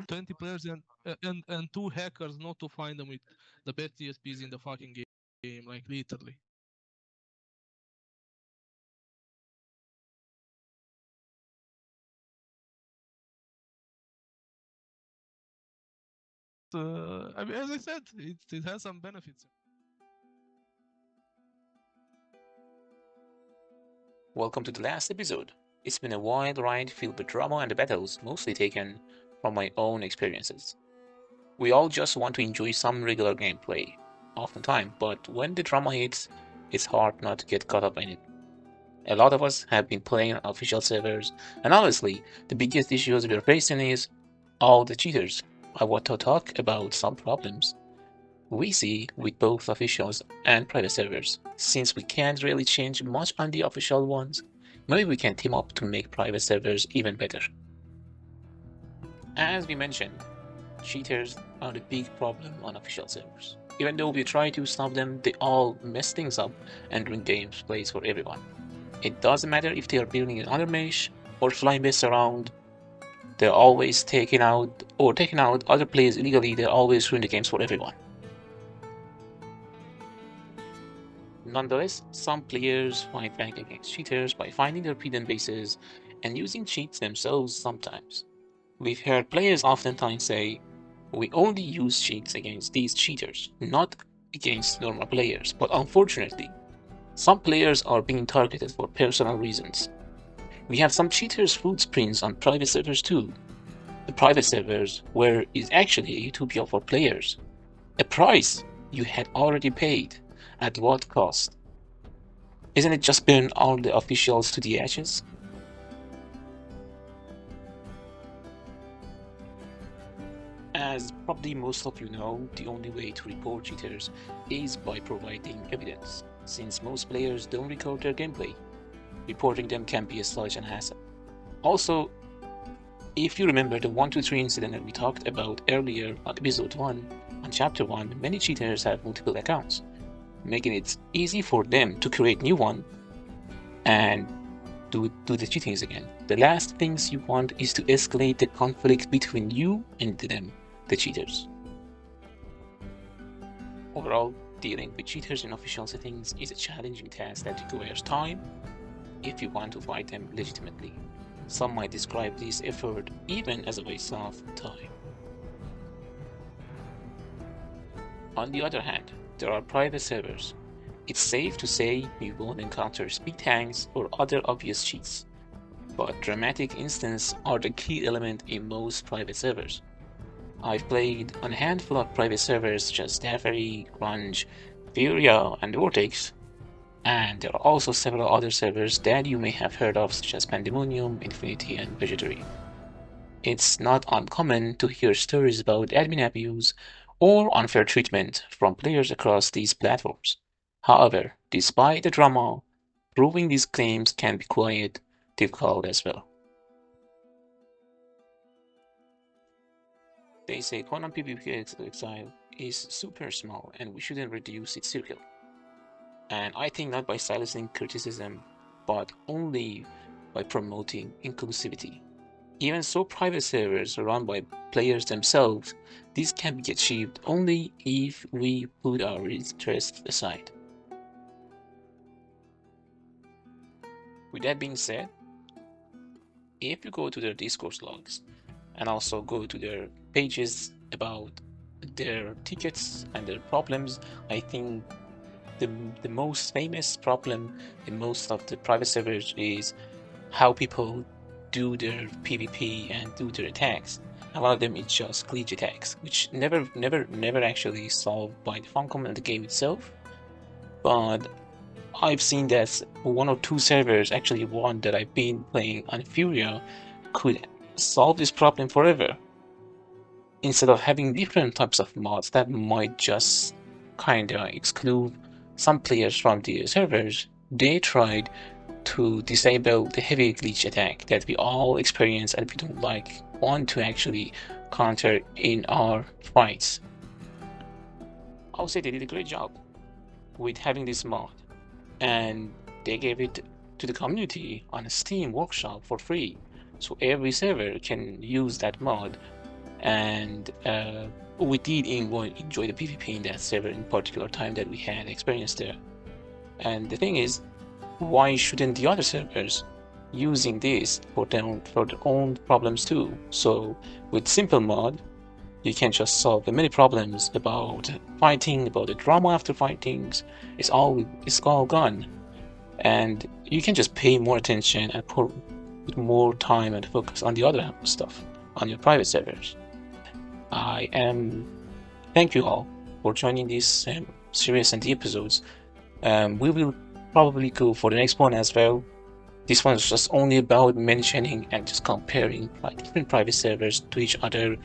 20 players and two hackers not to find them with the best TSPs in the fucking game, like literally. I mean, as I said, it has some benefits. Welcome to the last episode. It's been a wild ride filled with drama and battles, mostly taken from my own experiences. We all just want to enjoy some regular gameplay, oftentimes, but when the drama hits, it's hard not to get caught up in it. A lot of us have been playing on official servers, and honestly, the biggest issues we're facing is all the cheaters. I want to talk about some problems we see with both officials and private servers. Since we can't really change much on the official ones, maybe we can team up to make private servers even better. As we mentioned, cheaters are the big problem on official servers. Even though we try to stop them, they all mess things up and ruin gameplays for everyone. It doesn't matter if they are building an undermesh or flying base around, they're always taking out other players illegally, they always ruin the games for everyone. Nonetheless, some players fight back against cheaters by finding their hidden bases and using cheats themselves sometimes. We've heard players oftentimes say, we only use cheats against these cheaters, not against normal players, but unfortunately, some players are being targeted for personal reasons. We have some cheaters' footprints on private servers too. The private servers where is actually a utopia for players. A price you had already paid. At what cost? Isn't it just burn all the officials to the ashes? As probably most of you know, the only way to report cheaters is by providing evidence. Since most players don't record their gameplay, reporting them can be a such an hassle. Also, if you remember the 123 incident that we talked about earlier on episode 1, on chapter 1, many cheaters have multiple accounts, making it easy for them to create new one and do the cheatings again. The last things you want is to escalate the conflict between you and them, the cheaters. Overall, dealing with cheaters in official settings is a challenging task that requires time if you want to fight them legitimately. Some might describe this effort even as a waste of time. On the other hand, there are private servers. It's safe to say you won't encounter speed tanks or other obvious cheats, but dramatic instances are the key element in most private servers. I've played on a handful of private servers such as Staffary, Grunge, Furia, and Vortex, and there are also several other servers that you may have heard of such as Pandemonium, Infinity, and Vegetary. It's not uncommon to hear stories about admin abuse or unfair treatment from players across these platforms. However, despite the drama, proving these claims can be quite difficult as well. They say Conan PvP Exile is super small and we shouldn't reduce its circle. And I think not by silencing criticism, but only by promoting inclusivity. Even so, private servers run by players themselves, this can be achieved only if we put our interests aside. With that being said, if you go to their Discord logs and also go to their pages about their tickets and their problems, I think the most famous problem in most of the private servers is how people do their PvP and do their attacks. A lot of them is just glitch attacks, which never actually solved by the Funcom and the game itself. But I've seen that one or two servers, actually one that I've been playing on Furia, could solve this problem forever. Instead of having different types of mods that might just kinda exclude some players from the servers, they tried to disable the heavy glitch attack that we all experience and we don't want to actually counter in our fights. I'll say they did a great job with having this mod, and they gave it to the community on a Steam workshop for free, so every server can use that mod and we did enjoy the PvP in that server in particular time that we had experience there. And the thing is, why shouldn't the other servers using this for their own problems too? So with simple mod, you can just solve the many problems about fighting, about the drama after fightings. It's all gone, and you can just pay more attention and put more time and focus on the other stuff on your private servers. Thank you all for joining this series and the episodes. We will probably go for the next one as well. This one is just only about mentioning and just comparing like different private servers to each other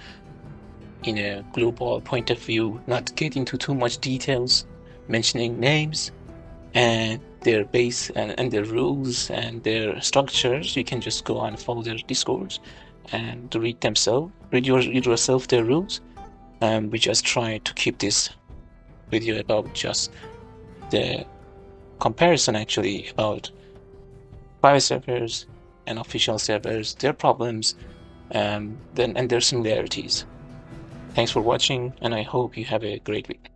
in a global point of view, not getting into too much details, mentioning names and their base and their rules and their structures. You can just go and follow their discords and read yourself their rules. We just try to keep this video about just the comparison actually about private servers and official servers, their problems, and their similarities. Thanks for watching, and I hope you have a great week.